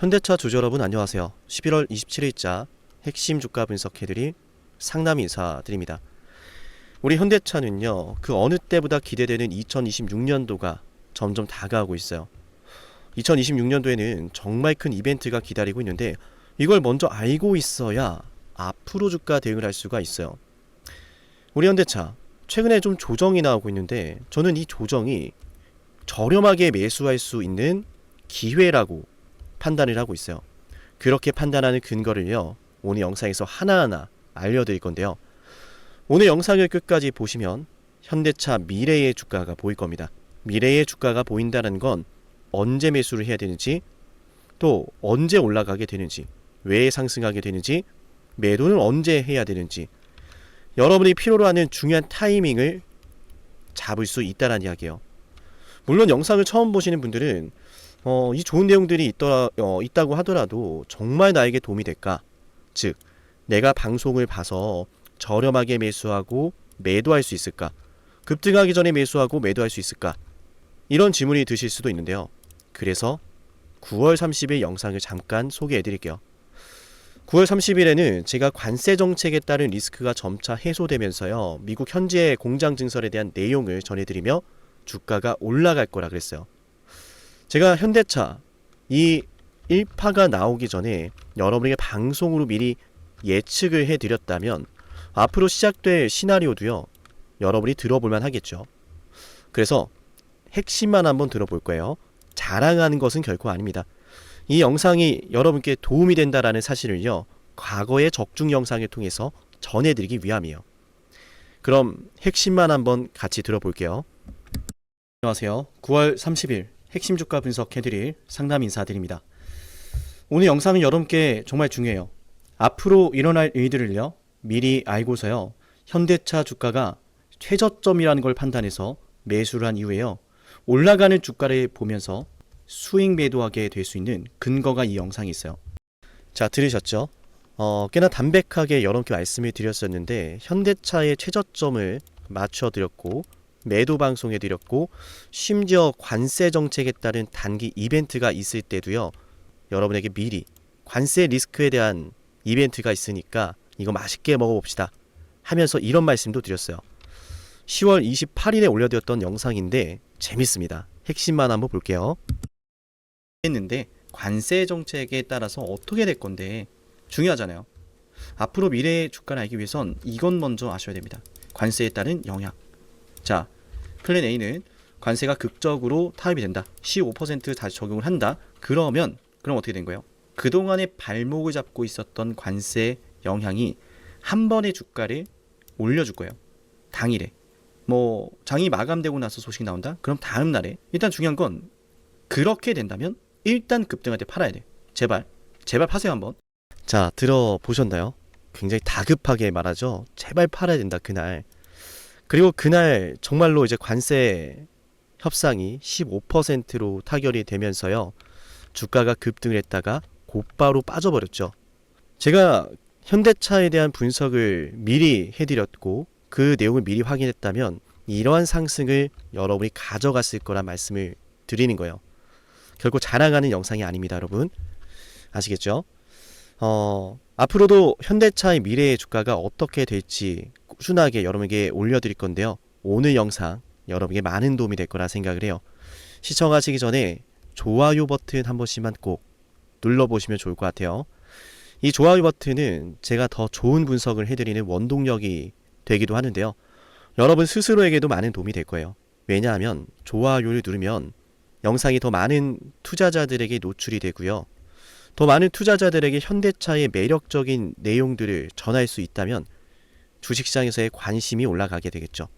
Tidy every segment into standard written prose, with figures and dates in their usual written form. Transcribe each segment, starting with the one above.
현대차 주주 여러분 안녕하세요. 11월 27일자 핵심 주가 분석해드릴 상담 인사드립니다. 우리 현대차는요, 그 어느 때보다 기대되는 2026년도가 점점 다가오고 있어요. 2026년도에는 정말 큰 이벤트가 기다리고 있는데 이걸 먼저 알고 있어야 앞으로 주가 대응을 할 수가 있어요. 우리 현대차 최근에 좀 조정이 나오고 있는데 저는 이 조정이 저렴하게 매수할 수 있는 기회라고 판단을 하고 있어요. 그렇게 판단하는 근거를요, 오늘 영상에서 하나하나 알려드릴 건데요. 오늘 영상을 끝까지 보시면 현대차 미래의 주가가 보일 겁니다. 미래의 주가가 보인다는 건 언제 매수를 해야 되는지, 또 언제 올라가게 되는지, 왜 상승하게 되는지, 매도는 언제 해야 되는지, 여러분이 필요로 하는 중요한 타이밍을 잡을 수 있다는 이야기예요. 물론 영상을 처음 보시는 분들은 이 좋은 내용들이 있다고 하더라도 정말 나에게 도움이 될까? 즉, 내가 방송을 봐서 저렴하게 매수하고 매도할 수 있을까? 급등하기 전에 매수하고 매도할 수 있을까? 이런 질문이 드실 수도 있는데요. 그래서 9월 30일 영상을 잠깐 소개해 드릴게요. 9월 30일에는 제가 관세 정책에 따른 리스크가 점차 해소되면서요, 미국 현지의 공장 증설에 대한 내용을 전해드리며 주가가 올라갈 거라 그랬어요. 제가 현대차 이 1파가 나오기 전에 여러분에게 방송으로 미리 예측을 해드렸다면 앞으로 시작될 시나리오도요, 여러분이 들어볼만 하겠죠. 그래서 핵심만 한번 들어볼 거예요. 자랑하는 것은 결코 아닙니다. 이 영상이 여러분께 도움이 된다라는 사실을요, 과거의 적중 영상을 통해서 전해드리기 위함이에요. 그럼 핵심만 한번 같이 들어볼게요. 안녕하세요. 9월 30일 핵심 주가 분석해드릴 상담 인사드립니다. 오늘 영상은 여러분께 정말 중요해요. 앞으로 일어날 일들을요, 미리 알고서요, 현대차 주가가 최저점이라는 걸 판단해서 매수를 한 이후에요, 올라가는 주가를 보면서 수익 매도하게 될 수 있는 근거가 이 영상에 있어요. 자, 들으셨죠? 꽤나 담백하게 여러분께 말씀을 드렸었는데 현대차의 최저점을 맞춰드렸고 매도 방송해드렸고 심지어 관세 정책에 따른 단기 이벤트가 있을 때도요, 여러분에게 미리 관세 리스크에 대한 이벤트가 있으니까 이거 맛있게 먹어봅시다 하면서 이런 말씀도 드렸어요. 10월 28일에 올려드렸던 영상인데 재밌습니다. 핵심만 한번 볼게요. 했는데 관세 정책에 따라서 어떻게 될 건데 중요하잖아요. 앞으로 미래의 주가를 알기 위해선 이건 먼저 아셔야 됩니다. 관세에 따른 영향. 자, 플랜 A는 관세가 극적으로 타협이 된다. 15% 다시 적용을 한다. 그럼 어떻게 된 거예요? 그동안의 발목을 잡고 있었던 관세 영향이 한 번의 주가를 올려줄 거예요. 당일에. 장이 마감되고 나서 소식이 나온다? 그럼 다음 날에. 일단 중요한 건 그렇게 된다면 일단 급등할 때 팔아야 돼. 제발 파세요 한번. 자, 들어보셨나요? 굉장히 다급하게 말하죠. 제발 팔아야 된다, 그날. 그리고 그날 정말로 이제 관세 협상이 15%로 타결이 되면서요, 주가가 급등을 했다가 곧바로 빠져버렸죠. 제가 현대차에 대한 분석을 미리 해드렸고 그 내용을 미리 확인했다면 이러한 상승을 여러분이 가져갔을 거란 말씀을 드리는 거예요. 결코 자랑하는 영상이 아닙니다, 여러분. 아시겠죠? 앞으로도 현대차의 미래의 주가가 어떻게 될지 꾸준하게 여러분에게 올려드릴 건데요. 오늘 영상 여러분에게 많은 도움이 될 거라 생각을 해요. 시청하시기 전에 좋아요 버튼 한 번씩만 꼭 눌러보시면 좋을 것 같아요. 이 좋아요 버튼은 제가 더 좋은 분석을 해드리는 원동력이 되기도 하는데요. 여러분 스스로에게도 많은 도움이 될 거예요. 왜냐하면 좋아요를 누르면 영상이 더 많은 투자자들에게 노출이 되고요. 더 많은 투자자들에게 현대차의 매력적인 내용들을 전할 수 있다면 주식시장에서의 관심이 올라가게 되겠죠.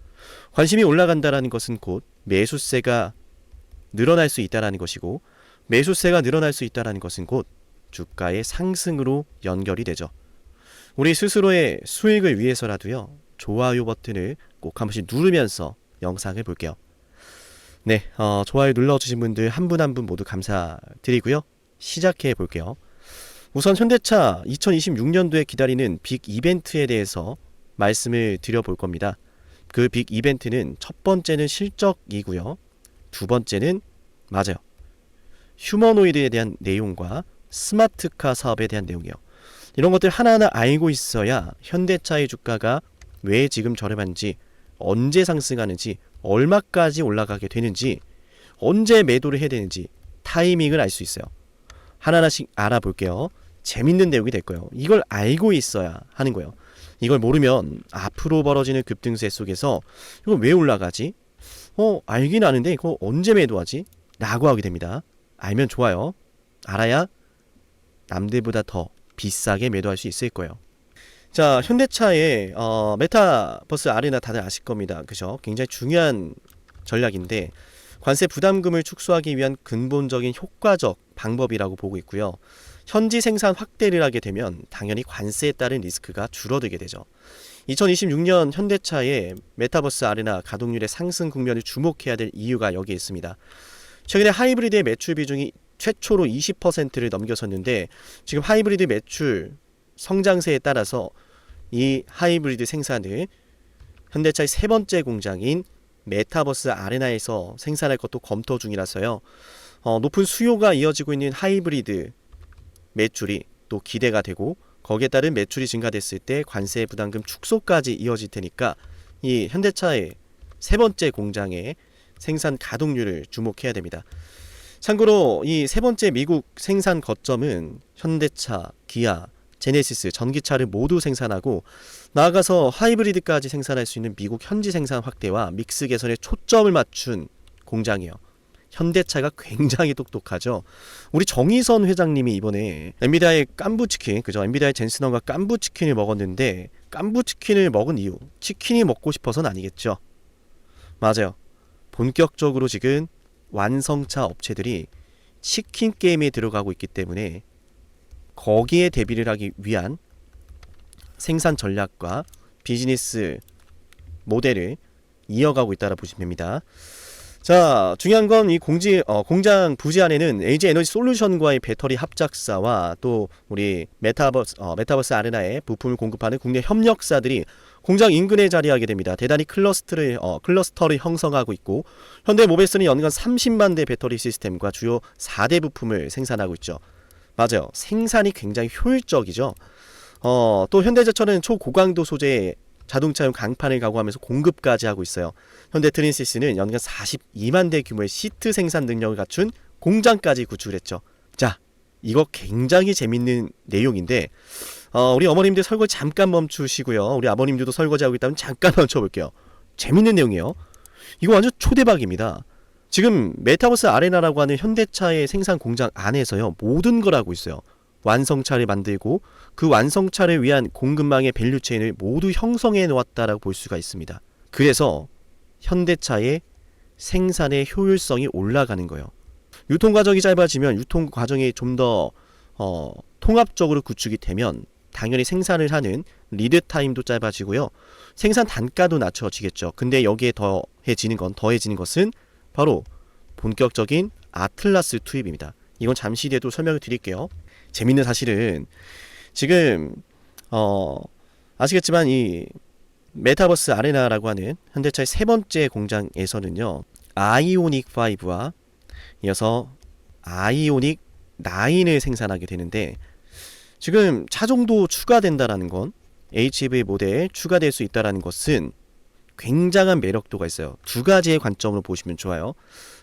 관심이 올라간다는 것은 곧 매수세가 늘어날 수 있다는 것이고, 매수세가 늘어날 수 있다는 것은 곧 주가의 상승으로 연결이 되죠. 우리 스스로의 수익을 위해서라도요, 좋아요 버튼을 꼭 한 번씩 누르면서 영상을 볼게요. 네, 좋아요 눌러주신 분들 한 분 한 분 모두 감사드리고요. 시작해 볼게요. 우선 현대차 2026년도에 기다리는 빅 이벤트에 대해서 말씀을 드려볼 겁니다. 그 빅 이벤트는 첫 번째는 실적이고요. 두 번째는 휴머노이드에 대한 내용과 스마트카 사업에 대한 내용이에요. 이런 것들 하나하나 알고 있어야 현대차의 주가가 왜 지금 저렴한지, 언제 상승하는지, 얼마까지 올라가게 되는지, 언제 매도를 해야 되는지 타이밍을 알 수 있어요. 하나하나씩 알아볼게요. 재밌는 내용이 될 거예요. 이걸 알고 있어야 하는 거예요. 이걸 모르면 앞으로 벌어지는 급등세 속에서 이거 왜 올라가지? 알긴 아는데 이거 언제 매도하지? 라고 하게 됩니다. 알면 좋아요. 알아야 남들보다 더 비싸게 매도할 수 있을 거예요. 자, 현대차의 메타버스 아레나 다들 아실 겁니다. 그죠? 굉장히 중요한 전략인데 관세 부담금을 축소하기 위한 근본적인 효과적 방법이라고 보고 있고요. 현지 생산 확대를 하게 되면 당연히 관세에 따른 리스크가 줄어들게 되죠. 2026년 현대차의 메타버스 아레나 가동률의 상승 국면을 주목해야 될 이유가 여기에 있습니다. 최근에 하이브리드의 매출 비중이 최초로 20%를 넘겨섰는데 지금 하이브리드 매출 성장세에 따라서 이 하이브리드 생산을 현대차의 세 번째 공장인 메타버스 아레나에서 생산할 것도 검토 중이라서요. 높은 수요가 이어지고 있는 하이브리드 매출이 또 기대가 되고 거기에 따른 매출이 증가됐을 때 관세 부담금 축소까지 이어질 테니까 이 현대차의 세 번째 공장의 생산 가동률을 주목해야 됩니다. 참고로 이 세 번째 미국 생산 거점은 현대차, 기아, 제네시스, 전기차를 모두 생산하고 나아가서 하이브리드까지 생산할 수 있는 미국 현지 생산 확대와 믹스 개선에 초점을 맞춘 공장이에요. 현대차가 굉장히 똑똑하죠. 우리 정의선 회장님이 이번에 엔비디아의 깐부치킨, 그죠? 엔비디아의 젠슨원과 깐부치킨을 먹었는데 깐부치킨을 먹은 이유, 치킨이 먹고 싶어서는 아니겠죠. 맞아요. 본격적으로 지금 완성차 업체들이 치킨 게임에 들어가고 있기 때문에 거기에 대비를 하기 위한 생산 전략과 비즈니스 모델을 이어가고 있다고 보시면 됩니다. 자, 중요한 건 이 공장 부지 안에는 LG 에너지 솔루션과의 배터리 합작사와 또 우리 메타버스 아레나에 부품을 공급하는 국내 협력사들이 공장 인근에 자리하게 됩니다. 대단히 클러스터를 형성하고 있고 현대모비스는 연간 30만 대 배터리 시스템과 주요 4대 부품을 생산하고 있죠. 맞아요. 생산이 굉장히 효율적이죠. 또 현대제철은 초고강도 소재의 자동차용 강판을 가공하면서 공급까지 하고 있어요. 현대 트랜시스는 연간 42만 대 규모의 시트 생산 능력을 갖춘 공장까지 구축을 했죠. 자, 이거 굉장히 재밌는 내용인데 우리 어머님들 설거지 잠깐 멈추시고요. 우리 아버님들도 설거지하고 있다면 잠깐 멈춰볼게요. 재밌는 내용이에요. 이거 완전 초대박입니다. 지금 메타버스 아레나라고 하는 현대차의 생산 공장 안에서요. 모든 걸 하고 있어요. 완성차를 만들고 그 완성차를 위한 공급망의 밸류체인을 모두 형성해 놓았다라고 볼 수가 있습니다. 그래서 현대차의 생산의 효율성이 올라가는 거예요. 유통 과정이 짧아지면 유통 과정이 좀 더 통합적으로 구축이 되면 당연히 생산을 하는 리드 타임도 짧아지고요. 생산 단가도 낮춰지겠죠. 근데 여기에 더해지는 것은 바로 본격적인 아틀라스 투입입니다. 이건 잠시 뒤에도 설명을 드릴게요. 재밌는 사실은 지금 아시겠지만 이 메타버스 아레나라고 하는 현대차의 세 번째 공장에서는요. 아이오닉 5와 이어서 아이오닉 9을 생산하게 되는데 지금 차종도 추가된다라는 건 HEV 모델에 추가될 수 있다라는 것은 굉장한 매력도가 있어요. 두 가지의 관점으로 보시면 좋아요.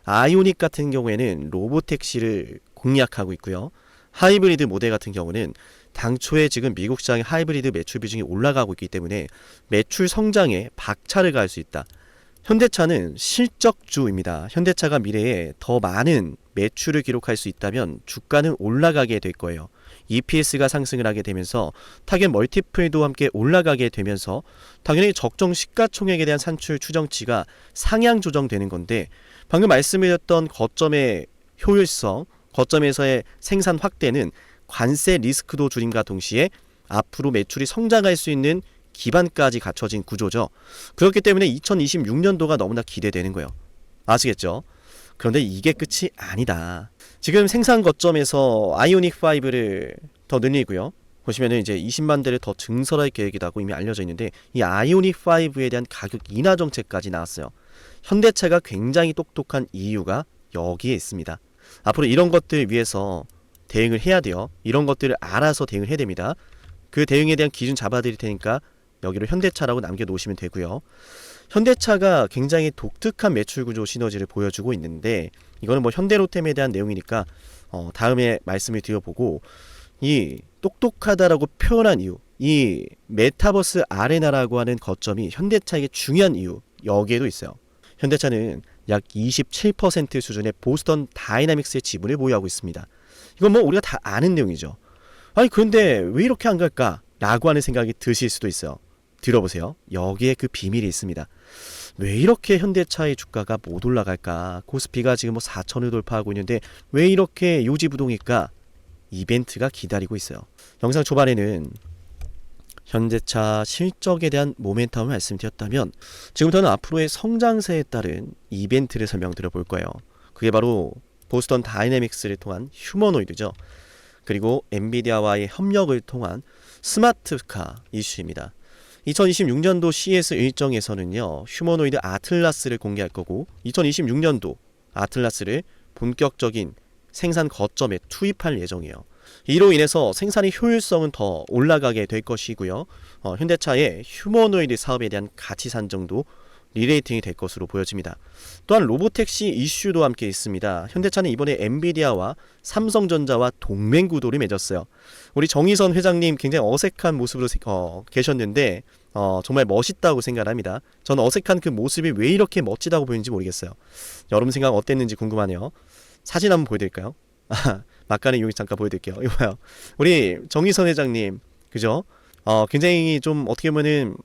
아이오닉 같은 경우에는 로보택시를 공략하고 있고요. 하이브리드 모델 같은 경우는 당초에 지금 미국 시장의 하이브리드 매출 비중이 올라가고 있기 때문에 매출 성장에 박차를 가할 수 있다. 현대차는 실적주입니다. 현대차가 미래에 더 많은 매출을 기록할 수 있다면 주가는 올라가게 될 거예요. EPS가 상승을 하게 되면서 타겟 멀티플도 함께 올라가게 되면서 당연히 적정 시가총액에 대한 산출 추정치가 상향 조정되는 건데 방금 말씀드렸던 거점의 효율성, 거점에서의 생산 확대는 관세 리스크도 줄임과 동시에 앞으로 매출이 성장할 수 있는 기반까지 갖춰진 구조죠. 그렇기 때문에 2026년도가 너무나 기대되는 거예요. 아시겠죠? 그런데 이게 끝이 아니다. 지금 생산 거점에서 아이오닉 5를 더 늘리고요. 보시면은 이제 20만 대를 더 증설할 계획이라고 이미 알려져 있는데 이 아이오닉 5에 대한 가격 인하 정책까지 나왔어요. 현대차가 굉장히 똑똑한 이유가 여기에 있습니다. 앞으로 이런 것들 위해서 대응을 해야 돼요. 이런 것들을 알아서 대응을 해야 됩니다. 그 대응에 대한 기준 잡아드릴 테니까 여기로 현대차라고 남겨놓으시면 되고요. 현대차가 굉장히 독특한 매출 구조 시너지를 보여주고 있는데 이거는 뭐 현대로템에 대한 내용이니까 다음에 말씀을 드려보고, 이 똑똑하다라고 표현한 이유, 이 메타버스 아레나라고 하는 거점이 현대차에게 중요한 이유, 여기에도 있어요. 현대차는 약 27% 수준의 보스턴 다이나믹스의 지분을 보유하고 있습니다. 이건 뭐 우리가 다 아는 내용이죠. 아니 그런데 왜 이렇게 안 갈까? 라고 하는 생각이 드실 수도 있어요. 들어보세요. 여기에 그 비밀이 있습니다. 왜 이렇게 현대차의 주가가 못 올라갈까? 코스피가 지금 뭐 4천을 돌파하고 있는데 왜 이렇게 요지부동일까? 이벤트가 기다리고 있어요. 영상 초반에는 현대차 실적에 대한 모멘텀을 말씀드렸다면 지금부터는 앞으로의 성장세에 따른 이벤트를 설명드려 볼 거예요. 그게 바로 보스턴 다이내믹스를 통한 휴머노이드죠. 그리고 엔비디아와의 협력을 통한 스마트카 이슈입니다. 2026년도 CES 일정에서는요, 휴머노이드 아틀라스를 공개할 거고 2026년도 아틀라스를 본격적인 생산 거점에 투입할 예정이에요. 이로 인해서 생산의 효율성은 더 올라가게 될 것이고요. 현대차의 휴머노이드 사업에 대한 가치 산정도 리레이팅이 될 것으로 보여집니다. 또한 로보택시 이슈도 함께 있습니다. 현대차는 이번에 엔비디아와 삼성전자와 동맹 구도를 맺었어요. 우리 정의선 회장님 굉장히 어색한 모습으로 계셨는데 정말 멋있다고 생각합니다. 저는 어색한 그 모습이 왜 이렇게 멋지다고 보이는지 모르겠어요. 여러분 생각 어땠는지 궁금하네요. 사진 한번 보여드릴까요? 막간의 용기 잠깐 보여드릴게요. 이거요. 우리 정의선 회장님, 그죠? 굉장히 좀 어떻게 보면은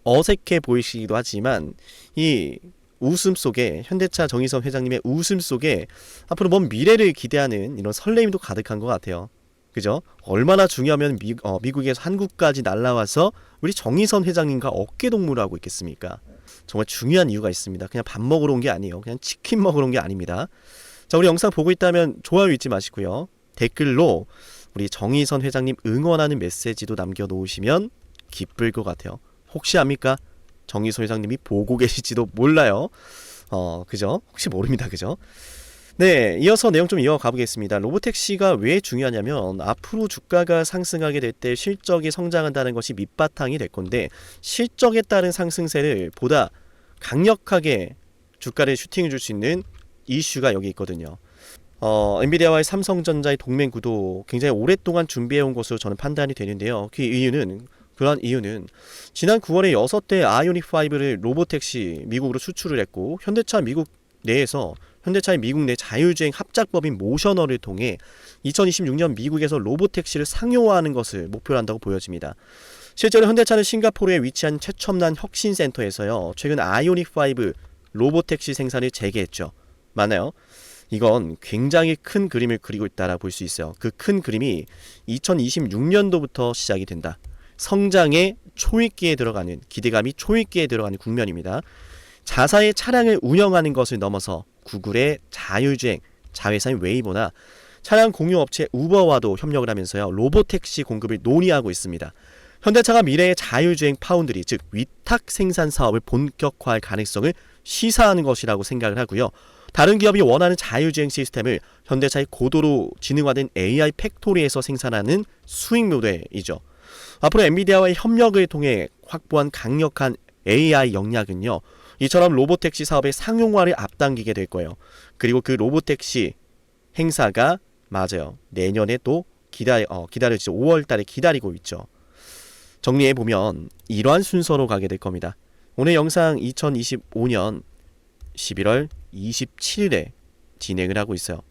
어색해 보이시기도 하지만 이 웃음 속에, 현대차 정의선 회장님의 웃음 속에 앞으로 먼 미래를 기대하는 이런 설레임도 가득한 것 같아요. 그죠? 얼마나 중요하면 미국에서 한국까지 날라와서 우리 정의선 회장님과 어깨동무를 하고 있겠습니까? 정말 중요한 이유가 있습니다. 그냥 밥 먹으러 온 게 아니에요. 그냥 치킨 먹으러 온 게 아닙니다. 자, 우리 영상 보고 있다면 좋아요 잊지 마시고요. 댓글로 우리 정의선 회장님 응원하는 메시지도 남겨놓으시면 기쁠 것 같아요. 혹시 압니까? 정의선 회장님이 보고 계실지도 몰라요. 그죠? 혹시 모릅니다. 그죠? 네, 이어서 내용 좀 이어가 보겠습니다. 로보택시가 왜 중요하냐면 앞으로 주가가 상승하게 될 때 실적이 성장한다는 것이 밑바탕이 될 건데, 실적에 따른 상승세를 보다 강력하게 주가를 슈팅해 줄 수 있는 이슈가 여기 있거든요. 엔비디아와의 삼성전자의 동맹 구도 굉장히 오랫동안 준비해온 것으로 저는 판단이 되는데요. 그러한 이유는 지난 9월에 6대 아이오닉5를 로보택시 미국으로 수출을 했고, 현대차의 미국 내 자율주행 합작법인 모셔널을 통해 2026년 미국에서 로보택시를 상용화하는 것을 목표로 한다고 보여집니다. 실제로 현대차는 싱가포르에 위치한 최첨단 혁신센터에서요, 최근 아이오닉5 로보택시 생산을 재개했죠. 맞나요? 이건 굉장히 큰 그림을 그리고 있다라 볼 수 있어요. 그 큰 그림이 2026년도부터 시작이 된다. 성장의 초입기에 들어가는, 기대감이 초입기에 들어가는 국면입니다. 자사의 차량을 운영하는 것을 넘어서 구글의 자율주행, 자회사인 웨이보나 차량 공유업체 우버와도 협력을 하면서요, 로보택시 공급을 논의하고 있습니다. 현대차가 미래의 자율주행 파운드리, 즉 위탁 생산 사업을 본격화할 가능성을 시사하는 것이라고 생각을 하고요. 다른 기업이 원하는 자율주행 시스템을 현대차의 고도로 지능화된 AI 팩토리에서 생산하는 수익 모델이죠. 앞으로 엔비디아와의 협력을 통해 확보한 강력한 AI 역량은요, 이처럼 로보택시 사업의 상용화를 앞당기게 될 거예요. 그리고 그 로보택시 행사가 맞아요, 내년에 또 기다려지죠. 5월달에 기다리고 있죠. 정리해보면 이러한 순서로 가게 될 겁니다. 오늘 영상 2025년 11월 27일에 진행을 하고 있어요.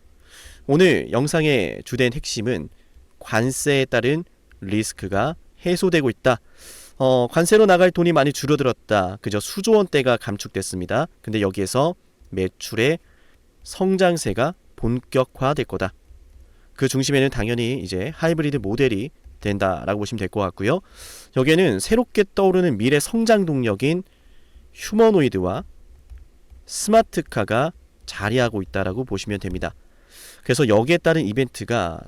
오늘 영상의 주된 핵심은 관세에 따른 리스크가 해소되고 있다. 관세로 나갈 돈이 많이 줄어들었다. 그저 수조 원대가 감축됐습니다. 근데 여기에서 매출의 성장세가 본격화될 거다. 그 중심에는 당연히 이제 하이브리드 모델이 된다라고 보시면 될 것 같고요. 여기에는 새롭게 떠오르는 미래 성장 동력인 휴머노이드와 스마트카가 자리하고 있다라고 보시면 됩니다. 그래서 여기에 따른 이벤트가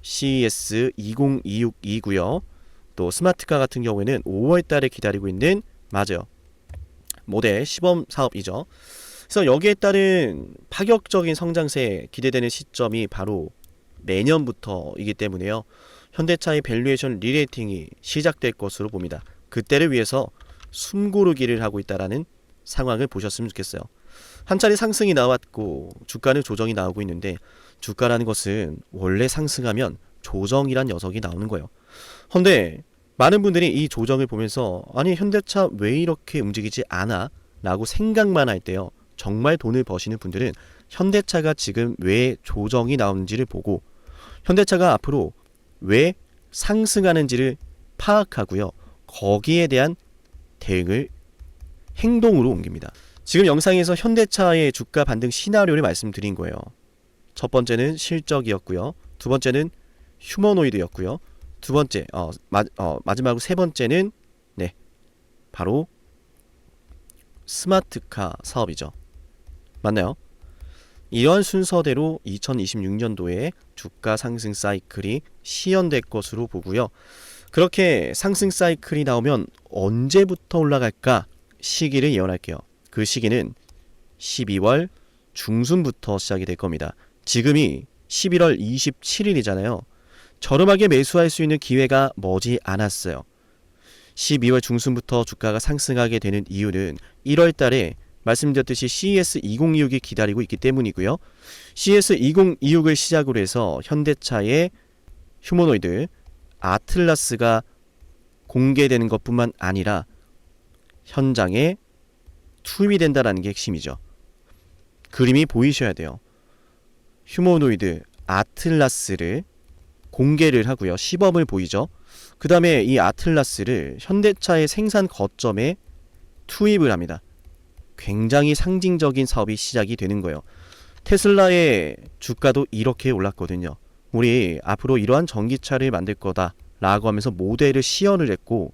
CES 2026이고요. 또 스마트카 같은 경우에는 5월달에 기다리고 있는, 맞아요, 모델 시범 사업이죠. 그래서 여기에 따른 파격적인 성장세 기대되는 시점이 바로 내년부터이기 때문에요. 현대차의 밸류에이션 리레이팅이 시작될 것으로 봅니다. 그때를 위해서 숨고르기를 하고 있다라는 상황을 보셨으면 좋겠어요. 한 차례 상승이 나왔고 주가는 조정이 나오고 있는데, 주가라는 것은 원래 상승하면 조정이란 녀석이 나오는 거예요. 근데 많은 분들이 이 조정을 보면서 아니 현대차 왜 이렇게 움직이지 않아? 라고 생각만 할 때요, 정말 돈을 버시는 분들은 현대차가 지금 왜 조정이 나오는지를 보고 현대차가 앞으로 왜 상승하는지를 파악하고요, 거기에 대한 대응을 행동으로 옮깁니다. 지금 영상에서 현대차의 주가 반등 시나리오를 말씀드린 거예요. 첫 번째는 실적이었고요, 두 번째는 휴머노이드였고요, 두 번째 마지막으로 세 번째는 바로 스마트카 사업이죠. 맞나요? 이러한 순서대로 2026년도에 주가 상승 사이클이 시연될 것으로 보고요. 그렇게 상승 사이클이 나오면 언제부터 올라갈까 시기를 예언할게요. 그 시기는 12월 중순부터 시작이 될 겁니다. 지금이 11월 27일이잖아요. 저렴하게 매수할 수 있는 기회가 머지 않았어요. 12월 중순부터 주가가 상승하게 되는 이유는 1월 달에 말씀드렸듯이 CES 2026이 기다리고 있기 때문이고요. CES 2026을 시작으로 해서 현대차의 휴머노이드 아틀라스가 공개되는 것뿐만 아니라 현장에 투입이 된다는 게 핵심이죠. 그림이 보이셔야 돼요. 휴머노이드 아틀라스를 공개를 하고요, 시범을 보이죠. 그 다음에 이 아틀라스를 현대차의 생산 거점에 투입을 합니다. 굉장히 상징적인 사업이 시작이 되는 거예요. 테슬라의 주가도 이렇게 올랐거든요. 우리 앞으로 이러한 전기차를 만들 거다 라고 하면서 모델을 시연을 했고,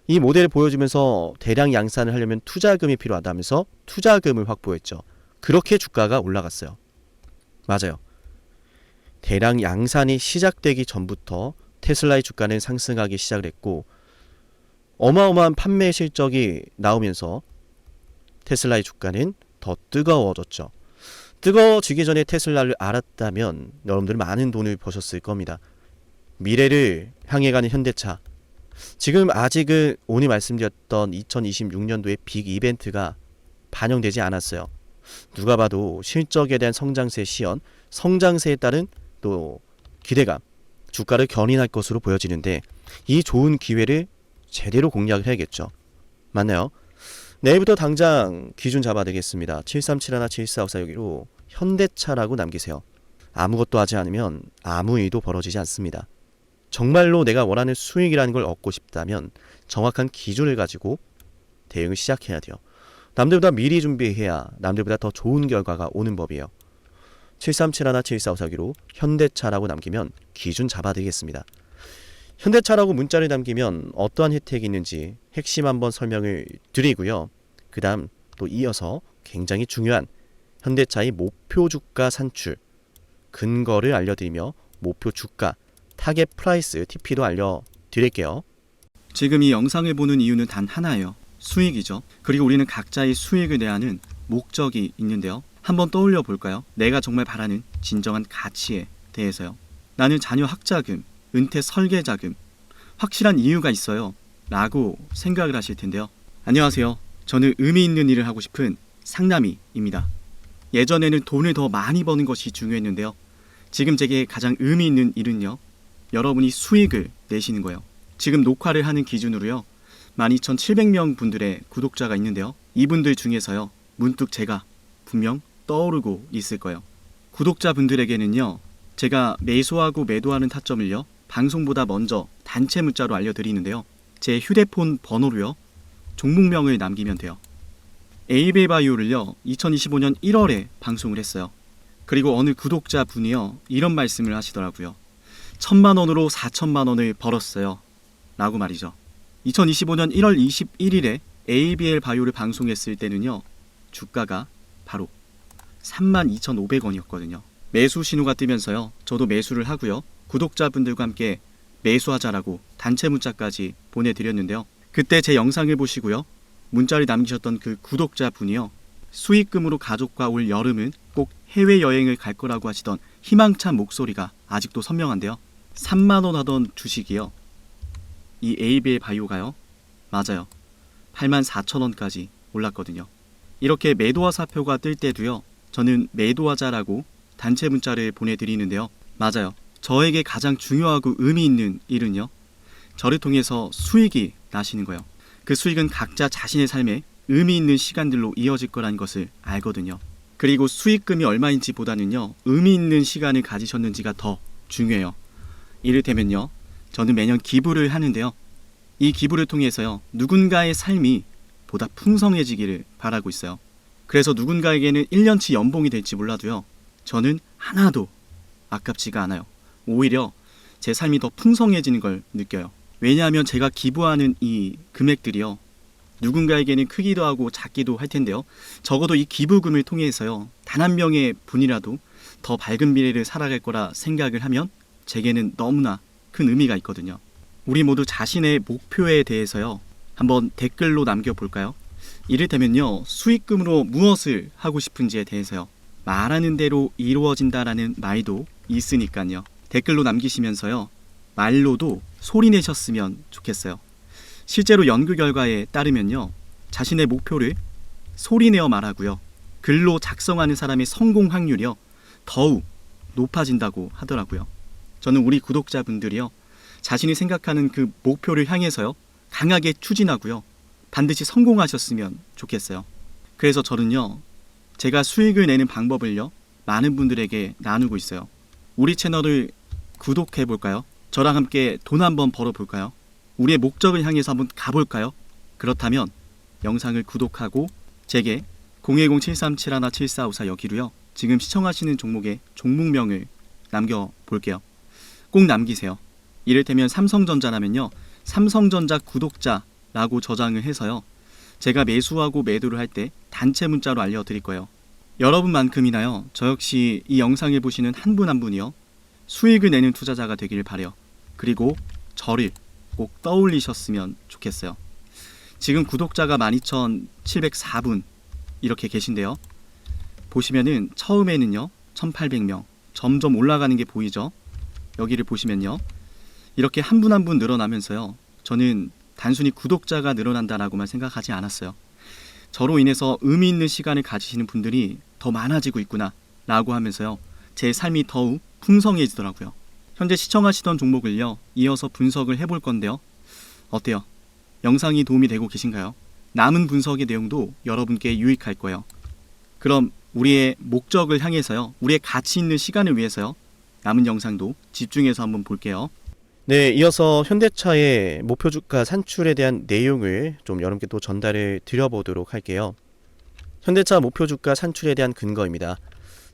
이 모델을 보여주면서 대량 양산을 하려면 투자금이 필요하다면서 투자금을 확보했죠. 그렇게 주가가 올라갔어요. 맞아요. 대량 양산이 시작되기 전부터 테슬라의 주가는 상승하기 시작을 했고, 어마어마한 판매 실적이 나오면서 테슬라의 주가는 더 뜨거워졌죠. 뜨거워지기 전에 테슬라를 알았다면 여러분들은 많은 돈을 버셨을 겁니다. 미래를 향해 가는 현대차, 지금 아직은 오늘 말씀드렸던 2026년도의 빅 이벤트가 반영되지 않았어요. 누가 봐도 실적에 대한 성장세 시연, 성장세에 따른 또 기대감, 주가를 견인할 것으로 보여지는데, 이 좋은 기회를 제대로 공략을 해야겠죠. 맞나요? 내일부터 당장 기준 잡아야 되겠습니다. 7371-7454 현대차라고 남기세요. 아무것도 하지 않으면 아무 일도 벌어지지 않습니다. 정말로 내가 원하는 수익이라는 걸 얻고 싶다면 정확한 기준을 가지고 대응을 시작해야 돼요. 남들보다 미리 준비해야 남들보다 더 좋은 결과가 오는 법이에요. 7371-7454 현대차라고 남기면 기준 잡아야 되겠습니다. 현대차라고 문자를 남기면 어떠한 혜택이 있는지 핵심 한번 설명을 드리고요. 그 다음 또 이어서 굉장히 중요한 현대차의 목표 주가 산출 근거를 알려드리며 목표 주가 타겟 프라이스 TP도 알려드릴게요. 지금 이 영상을 보는 이유는 단 하나예요. 수익이죠. 그리고 우리는 각자의 수익을 내야 하는 목적이 있는데요. 한번 떠올려 볼까요? 내가 정말 바라는 진정한 가치에 대해서요. 나는 자녀 학자금, 은퇴 설계자금, 확실한 이유가 있어요 라고 생각을 하실 텐데요. 안녕하세요. 저는 의미 있는 일을 하고 싶은 상남이입니다. 예전에는 돈을 더 많이 버는 것이 중요했는데요. 지금 제게 가장 의미 있는 일은요, 여러분이 수익을 내시는 거예요. 지금 녹화를 하는 기준으로요, 12,700명 분들의 구독자가 있는데요. 이분들 중에서요, 문득 제가 분명 떠오르고 있을 거예요. 구독자분들에게는요, 제가 매수하고 매도하는 타점을요, 방송보다 먼저 단체 문자로 알려드리는데요. 제 휴대폰 번호로요, 종목명을 남기면 돼요. 에이베바이오를요, 2025년 1월에 방송을 했어요. 그리고 어느 구독자분이요, 이런 말씀을 하시더라고요. 1,000만 원으로 4,000만 원을 벌었어요 라고 말이죠. 2025년 1월 21일에 ABL 바이오를 방송했을 때는요, 주가가 바로 32,500원이었거든요. 매수 신호가 뜨면서요, 저도 매수를 하고요, 구독자분들과 함께 매수하자라고 단체 문자까지 보내드렸는데요. 그때 제 영상을 보시고요, 문자를 남기셨던 그 구독자분이요, 수익금으로 가족과 올 여름은 꼭 해외여행을 갈 거라고 하시던 희망찬 목소리가 아직도 선명한데요. 3만원 하던 주식이요. 이 에이비엘 바이오가요. 맞아요. 84,000원까지 올랐거든요. 이렇게 매도와 사표가 뜰 때도요. 저는 매도하자라고 단체 문자를 보내드리는데요. 맞아요. 저에게 가장 중요하고 의미 있는 일은요. 저를 통해서 수익이 나시는 거예요. 그 수익은 각자 자신의 삶에 의미 있는 시간들로 이어질 거라는 것을 알거든요. 그리고 수익금이 얼마인지 보다는요. 의미 있는 시간을 가지셨는지가 더 중요해요. 이를테면요. 저는 매년 기부를 하는데요. 이 기부를 통해서요. 누군가의 삶이 보다 풍성해지기를 바라고 있어요. 그래서 누군가에게는 1년치 연봉이 될지 몰라도요. 저는 하나도 아깝지가 않아요. 오히려 제 삶이 더 풍성해지는 걸 느껴요. 왜냐하면 제가 기부하는 이 금액들이요. 누군가에게는 크기도 하고 작기도 할 텐데요. 적어도 이 기부금을 통해서요. 단 한 명의 분이라도 더 밝은 미래를 살아갈 거라 생각을 하면 제게는 너무나 큰 의미가 있거든요. 우리 모두 자신의 목표에 대해서요. 한번 댓글로 남겨볼까요? 이를테면요. 수익금으로 무엇을 하고 싶은지에 대해서요. 말하는 대로 이루어진다라는 말도 있으니까요. 댓글로 남기시면서요. 말로도 소리 내셨으면 좋겠어요. 실제로 연구 결과에 따르면요. 자신의 목표를 소리내어 말하고요. 글로 작성하는 사람의 성공 확률이요. 더욱 높아진다고 하더라고요. 저는 우리 구독자분들이요. 자신이 생각하는 그 목표를 향해서요. 강하게 추진하고요. 반드시 성공하셨으면 좋겠어요. 그래서 저는요. 제가 수익을 내는 방법을요. 많은 분들에게 나누고 있어요. 우리 채널을 구독해 볼까요? 저랑 함께 돈 한번 벌어 볼까요? 우리의 목적을 향해서 한번 가볼까요? 그렇다면 영상을 구독하고 제게 010-7371-7454 여기로요. 지금 시청하시는 종목의 종목명을 남겨볼게요. 꼭 남기세요. 이를테면 삼성전자라면요. 삼성전자 구독자라고 저장을 해서요. 제가 매수하고 매도를 할 때 단체 문자로 알려드릴 거예요. 여러분만큼이나요. 저 역시 이 영상을 보시는 한 분 한 분이요. 수익을 내는 투자자가 되길 바래요. 그리고 저를 꼭 떠올리셨으면 좋겠어요. 지금 구독자가 12,704분 이렇게 계신데요. 보시면은 처음에는요. 1,800명 점점 올라가는 게 보이죠. 여기를 보시면요. 이렇게 한 분 한 분 늘어나면서요. 저는 단순히 구독자가 늘어난다라고만 생각하지 않았어요. 저로 인해서 의미 있는 시간을 가지시는 분들이 더 많아지고 있구나 라고 하면서요. 제 삶이 더욱 풍성해지더라고요. 현재 시청하시던 종목을요. 이어서 분석을 해볼 건데요. 어때요? 영상이 도움이 되고 계신가요? 남은 분석의 내용도 여러분께 유익할 거예요. 그럼 우리의 목적을 향해서요. 우리의 가치 있는 시간을 위해서요. 남은 영상도 집중해서 한번 볼게요. 네, 이어서 현대차의 목표 주가 산출에 대한 내용을 좀 여러분께 또 전달을 드려보도록 할게요. 현대차 목표 주가 산출에 대한 근거입니다.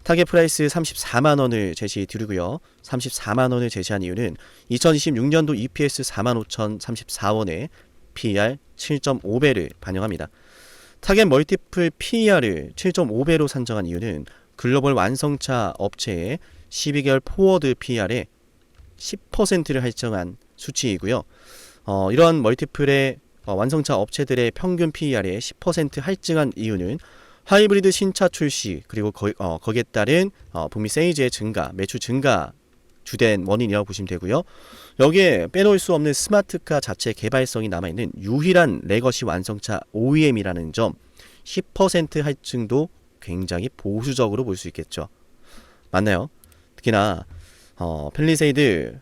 타겟 프라이스 34만원을 제시 드리고요. 34만원을 제시한 이유는 2026년도 EPS 45,034원에 PER 7.5배를 반영합니다. 타겟 멀티플 PER을 7.5배로 산정한 이유는 글로벌 완성차 업체의 12개월 포워드 PER에 10%를 할증한 수치이고요. 이러한 멀티플의 완성차 업체들의 평균 PER에 10% 할증한 이유는 하이브리드 신차 출시 그리고 거기에 따른 북미 세이즈의 증가, 매출 증가 주된 원인이라고 보시면 되고요. 여기에 빼놓을 수 없는 스마트카 자체 개발성이 남아있는 유일한 레거시 완성차 OEM이라는 점 10% 할증도 굉장히 보수적으로 볼 수 있겠죠. 맞나요? 특히나 펠리세이드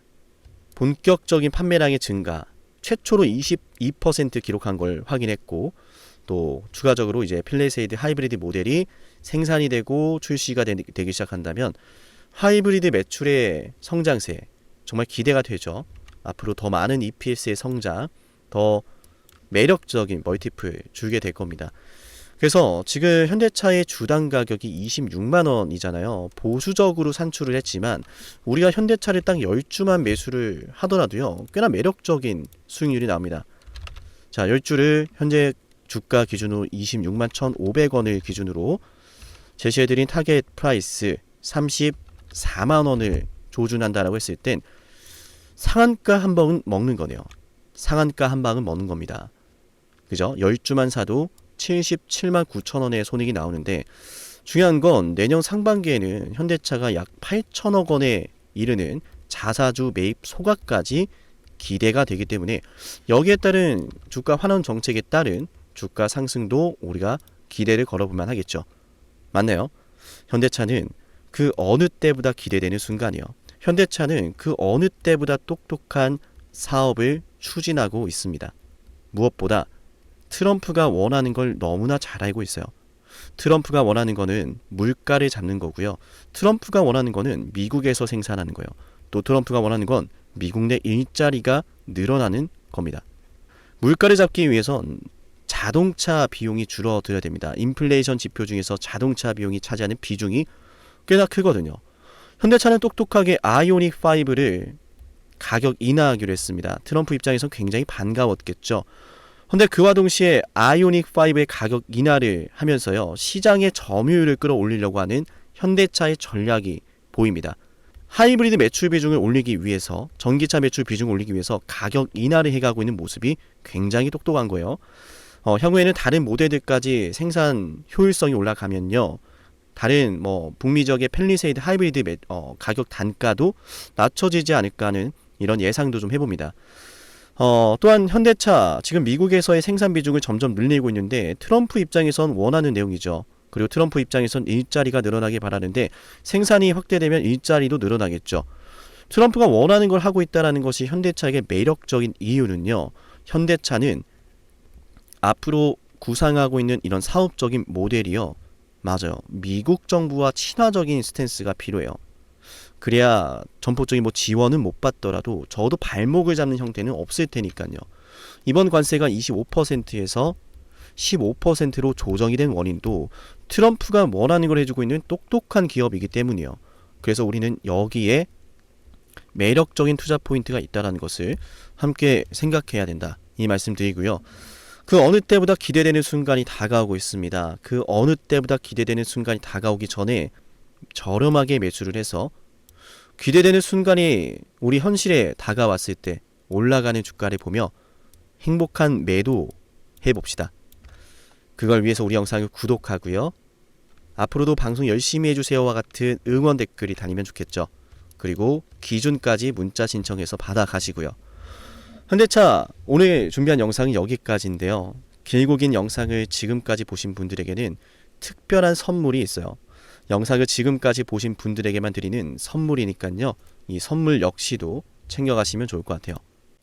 본격적인 판매량의 증가 최초로 22% 기록한 걸 확인했고 또 추가적으로 이제 펠리세이드 하이브리드 모델이 생산이 되고 출시가 되기 시작한다면 하이브리드 매출의 성장세 정말 기대가 되죠. 앞으로 더 많은 EPS의 성장, 더 매력적인 멀티플 주게 될 겁니다. 그래서 지금 현대차의 주당 가격이 26만원이잖아요. 보수적으로 산출을 했지만 우리가 현대차를 딱 10주만 매수를 하더라도요. 꽤나 매력적인 수익률이 나옵니다. 자, 10주를 현재 주가 기준으로 26만 1,500원을 기준으로 제시해드린 타겟 프라이스 34만원을 조준한다라고 했을 땐 상한가 한 방은 먹는 거네요. 상한가 한 방은 먹는 겁니다. 그죠? 10주만 사도 77만 9천 원의 손익이 나오는데 중요한 건 내년 상반기에는 현대차가 약 8천억 원에 이르는 자사주 매입 소각까지 기대가 되기 때문에 여기에 따른 주가 환원 정책에 따른 주가 상승도 우리가 기대를 걸어보면 하겠죠. 맞나요? 현대차는 그 어느 때보다 기대되는 순간이요. 현대차는 그 어느 때보다 똑똑한 사업을 추진하고 있습니다. 무엇보다 트럼프가 원하는 걸 너무나 잘 알고 있어요. 트럼프가 원하는 거는 물가를 잡는 거고요. 트럼프가 원하는 거는 미국에서 생산하는 거예요. 또 트럼프가 원하는 건 미국 내 일자리가 늘어나는 겁니다. 물가를 잡기 위해선 자동차 비용이 줄어들어야 됩니다. 인플레이션 지표 중에서 자동차 비용이 차지하는 비중이 꽤나 크거든요. 현대차는 똑똑하게 아이오닉 5를 가격 인하하기로 했습니다. 트럼프 입장에선 굉장히 반가웠겠죠. 근데 그와 동시에 아이오닉 5의 가격 인하를 하면서요, 시장의 점유율을 끌어올리려고 하는 현대차의 전략이 보입니다. 하이브리드 매출 비중을 올리기 위해서, 전기차 매출 비중을 올리기 위해서 가격 인하를 해가고 있는 모습이 굉장히 똑똑한 거예요. 향후에는 다른 모델들까지 생산 효율성이 올라가면요, 다른 북미 지역의 펠리세이드 하이브리드 가격 단가도 낮춰지지 않을까 하는 이런 예상도 좀 해봅니다. 또한 현대차 지금 미국에서의 생산 비중을 점점 늘리고 있는데 트럼프 입장에선 원하는 내용이죠. 그리고 트럼프 입장에선 일자리가 늘어나길 바라는데 생산이 확대되면 일자리도 늘어나겠죠. 트럼프가 원하는 걸 하고 있다는 것이 현대차에게 매력적인 이유는요, 현대차는 앞으로 구상하고 있는 이런 사업적인 모델이요, 맞아요, 미국 정부와 친화적인 스탠스가 필요해요. 그래야 전폭적인 지원은 못 받더라도 적어도 발목을 잡는 형태는 없을 테니까요. 이번 관세가 25%에서 15%로 조정이 된 원인도 트럼프가 원하는 걸 해주고 있는 똑똑한 기업이기 때문이에요. 그래서 우리는 여기에 매력적인 투자 포인트가 있다는 것을 함께 생각해야 된다, 이 말씀 드리고요. 그 어느 때보다 기대되는 순간이 다가오고 있습니다. 그 어느 때보다 기대되는 순간이 다가오기 전에 저렴하게 매수를 해서 기대되는 순간이 우리 현실에 다가왔을 때 올라가는 주가를 보며 행복한 매도 해봅시다. 그걸 위해서 우리 영상을 구독하고요. 앞으로도 방송 열심히 해주세요와 같은 응원 댓글이 달리면 좋겠죠. 그리고 기준까지 문자 신청해서 받아가시고요. 현대차 오늘 준비한 영상은 여기까지인데요. 길고 긴 영상을 지금까지 보신 분들에게는 특별한 선물이 있어요. 영상을 지금까지 보신 분들에게만 드리는 선물이니까요. 이 선물 역시도 챙겨가시면 좋을 것 같아요.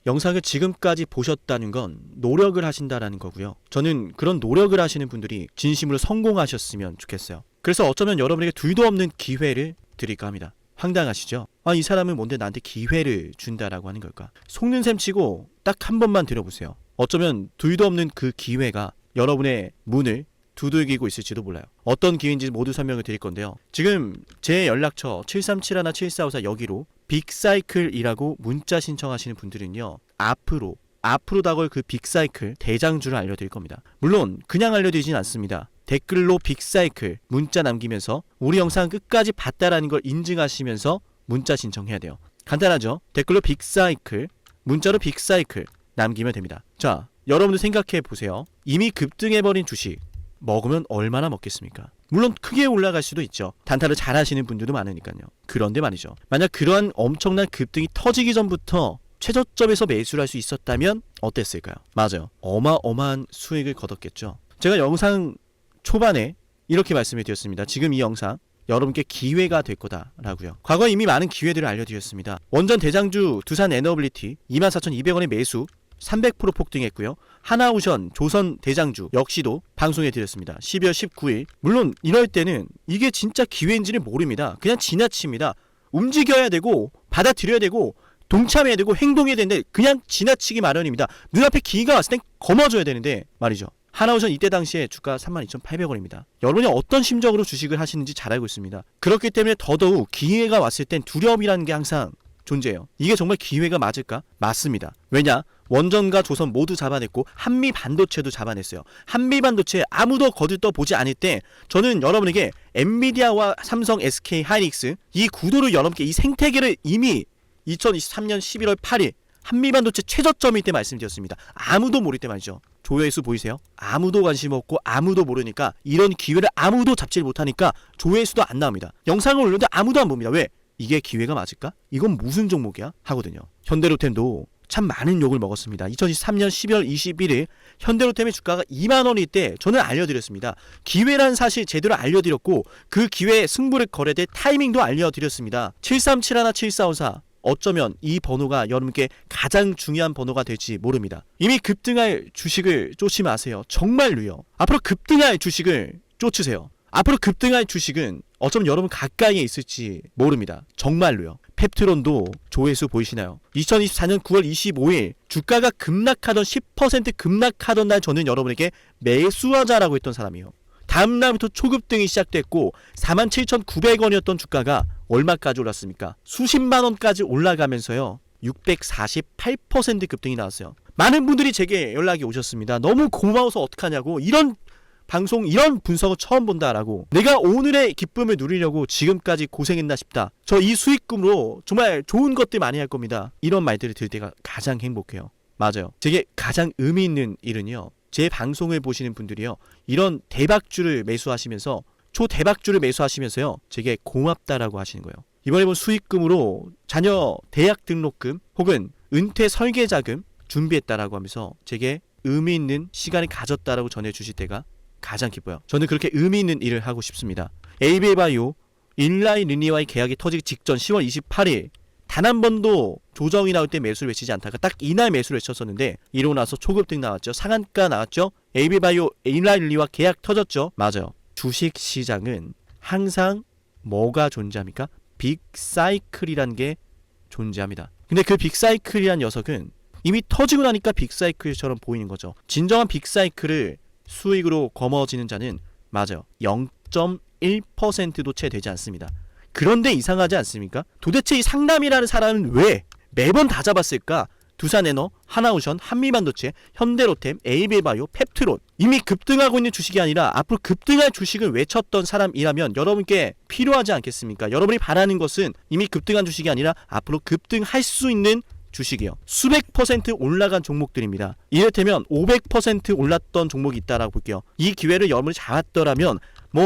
영상을 지금까지 보셨다는 건 노력을 하신다라는 거고요. 저는 그런 노력을 하시는 분들이 진심으로 성공하셨으면 좋겠어요. 그래서 어쩌면 여러분에게 둘도 없는 기회를 드릴까 합니다. 황당하시죠? 이 사람은 뭔데 나한테 기회를 준다라고 하는 걸까? 속는 셈 치고 딱 한 번만 들어보세요. 어쩌면 둘도 없는 그 기회가 여러분의 문을 두들기고 있을지도 몰라요. 어떤 기회인지 모두 설명을 드릴 건데요. 지금 제 연락처 7371-7454 여기로 빅사이클이라고 문자 신청하시는 분들은요, 앞으로 다가올 그 빅사이클 대장주를 알려드릴 겁니다. 물론 그냥 알려드리진 않습니다. 댓글로 빅사이클 문자 남기면서 우리 영상 끝까지 봤다라는 걸 인증하시면서 문자 신청해야 돼요. 간단하죠? 댓글로 빅사이클, 문자로 빅사이클 남기면 됩니다. 자, 여러분들 생각해 보세요. 이미 급등해버린 주식 먹으면 얼마나 먹겠습니까? 물론 크게 올라갈 수도 있죠. 단타를 잘 하시는 분들도 많으니까요. 그런데 말이죠, 만약 그러한 엄청난 급등이 터지기 전부터 최저점에서 매수를 할 수 있었다면 어땠을까요? 맞아요, 어마어마한 수익을 거뒀겠죠. 제가 영상 초반에 이렇게 말씀을 드렸습니다. 지금 이 영상 여러분께 기회가 될 거다라고요. 과거에 이미 많은 기회들을 알려드렸습니다. 원전 대장주 두산 에너빌리티 24,200원의 매수 300% 폭등했고요. 하나오션 조선 대장주 역시도 방송해 드렸습니다. 12월 19일. 물론 이럴 때는 이게 진짜 기회인지는 모릅니다. 그냥 지나칩니다. 움직여야 되고 받아들여야 되고 동참해야 되고 행동해야 되는데 그냥 지나치기 마련입니다. 눈앞에 기회가 왔을 땐 거머줘야 되는데 말이죠. 하나오션 이때 당시에 주가 32,800원입니다. 여러분이 어떤 심정으로 주식을 하시는지 잘 알고 있습니다. 그렇기 때문에 더더욱 기회가 왔을 땐 두려움이라는 게 항상 존재해요. 이게 정말 기회가 맞을까? 맞습니다. 왜냐? 원전과 조선 모두 잡아냈고 한미 반도체도 잡아냈어요. 한미 반도체 아무도 거들떠 보지 않을 때 저는 여러분에게 엔비디아와 삼성, SK, 하이닉스 이 구도를 여러분께 이 생태계를 이미 2023년 11월 8일 한미 반도체 최저점일 때 말씀드렸습니다. 아무도 모를 때 말이죠. 조회수 보이세요? 아무도 관심 없고 아무도 모르니까 이런 기회를 아무도 잡지 못하니까 조회수도 안 나옵니다. 영상을 올렸는데 아무도 안 봅니다. 왜? 이게 기회가 맞을까? 이건 무슨 종목이야? 하거든요. 현대로템도 참 많은 욕을 먹었습니다. 2023년 12월 21일 현대로템의 주가가 2만원일 때 저는 알려드렸습니다. 기회란 사실 제대로 알려드렸고 그 기회에 승부를 걸어야 될 타이밍도 알려드렸습니다. 7371, 7454 어쩌면 이 번호가 여러분께 가장 중요한 번호가 될지 모릅니다. 이미 급등할 주식을 쫓지 마세요. 정말로요. 앞으로 급등할 주식을 쫓으세요. 앞으로 급등할 주식은 어쩌면 여러분 가까이에 있을지 모릅니다. 정말로요. 펩트론도 조회수 보이시나요? 2024년 9월 25일 주가가 급락하던 10% 급락하던 날 저는 여러분에게 매수하자라고 했던 사람이에요. 다음 날부터 초급등이 시작됐고 47,900원이었던 주가가 얼마까지 올랐습니까? 수십만 원까지 올라가면서요. 648% 급등이 나왔어요. 많은 분들이 제게 연락이 오셨습니다. 너무 고마워서 어떡하냐고. 이런 방송, 이런 분석을 처음 본다라고. 내가 오늘의 기쁨을 누리려고 지금까지 고생했나 싶다. 저 이 수익금으로 정말 좋은 것들 많이 할 겁니다. 이런 말들을 들을 때가 가장 행복해요. 맞아요. 제게 가장 의미 있는 일은요. 제 방송을 보시는 분들이요. 이런 대박주를 매수하시면서 초대박주를 매수하시면서요. 제게 고맙다라고 하시는 거예요. 이번에 본 수익금으로 자녀 대학 등록금 혹은 은퇴 설계자금 준비했다라고 하면서 제게 의미 있는 시간을 가졌다라고 전해주실 때가 가장 기뻐요. 저는 그렇게 의미 있는 일을 하고 싶습니다. ABL바이오 일라이 리니와의 계약이 터지기 직전 10월 28일 단 한 번도 조정이 나올 때 매수를 외치지 않다가 딱 이날 매수를 외쳤었는데 이러고 나서 초급등 나왔죠. 상한가 나왔죠. ABL바이오 일라이 리니와 계약 터졌죠. 맞아요. 주식시장은 항상 뭐가 존재합니까? 빅사이클이란 게 존재합니다. 근데 그 빅사이클이란 녀석은 이미 터지고 나니까 빅사이클처럼 보이는 거죠. 진정한 빅사이클을 수익으로 거머쥐는 자는 맞아요. 0.1%도 채 되지 않습니다. 그런데 이상하지 않습니까? 도대체 이 상남이라는 사람은 왜 매번 다 잡았을까? 두산에너, 하나오션, 한미반도체, 현대로템, ABL바이오, 펩트론 이미 급등하고 있는 주식이 아니라 앞으로 급등할 주식을 외쳤던 사람이라면 여러분께 필요하지 않겠습니까? 여러분이 바라는 것은 이미 급등한 주식이 아니라 앞으로 급등할 수 있는 주식이요. 수백 퍼센트 올라간 종목들입니다. 이를테면 500% 올랐던 종목이 있다라고 볼게요. 이 기회를 여러분이 잡았더라면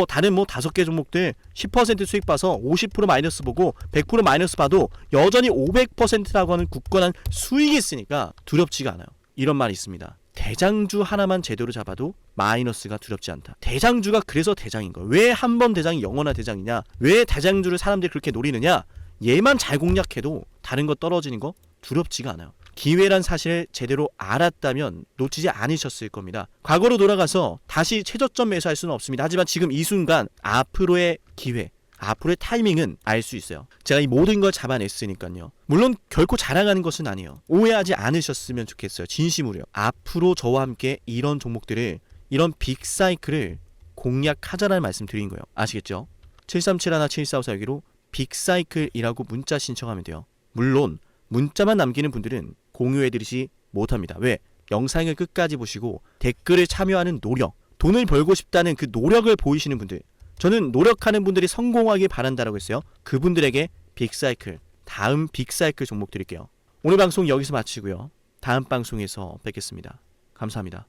다른 5개 종목들 10% 수익 봐서 50% 마이너스 보고 100% 마이너스 봐도 여전히 500%라고 하는 굳건한 수익이 있으니까 두렵지가 않아요. 이런 말이 있습니다. 대장주 하나만 제대로 잡아도 마이너스가 두렵지 않다. 대장주가 그래서 대장인 거예요. 왜 한 번 대장이 영원한 대장이냐? 왜 대장주를 사람들이 그렇게 노리느냐? 얘만 잘 공략해도 다른 거 떨어지는 거 두렵지가 않아요. 기회란 사실을 제대로 알았다면 놓치지 않으셨을 겁니다. 과거로 돌아가서 다시 최저점 매수할 수는 없습니다. 하지만 지금 이 순간 앞으로의 기회, 앞으로의 타이밍은 알 수 있어요. 제가 이 모든 걸 잡아냈으니까요. 물론 결코 자랑하는 것은 아니에요. 오해하지 않으셨으면 좋겠어요. 진심으로요. 앞으로 저와 함께 이런 종목들을, 이런 빅사이클을 공략하자라는 말씀 드린 거예요. 아시겠죠? 7371, 7454 여기로 빅사이클이라고 문자 신청하면 돼요. 물론 문자만 남기는 분들은 공유해드리지 못합니다. 왜? 영상을 끝까지 보시고 댓글에 참여하는 노력, 돈을 벌고 싶다는 그 노력을 보이시는 분들, 저는 노력하는 분들이 성공하길 바란다라고 했어요. 그분들에게 빅사이클, 다음 빅사이클 종목 드릴게요. 오늘 방송 여기서 마치고요. 다음 방송에서 뵙겠습니다. 감사합니다.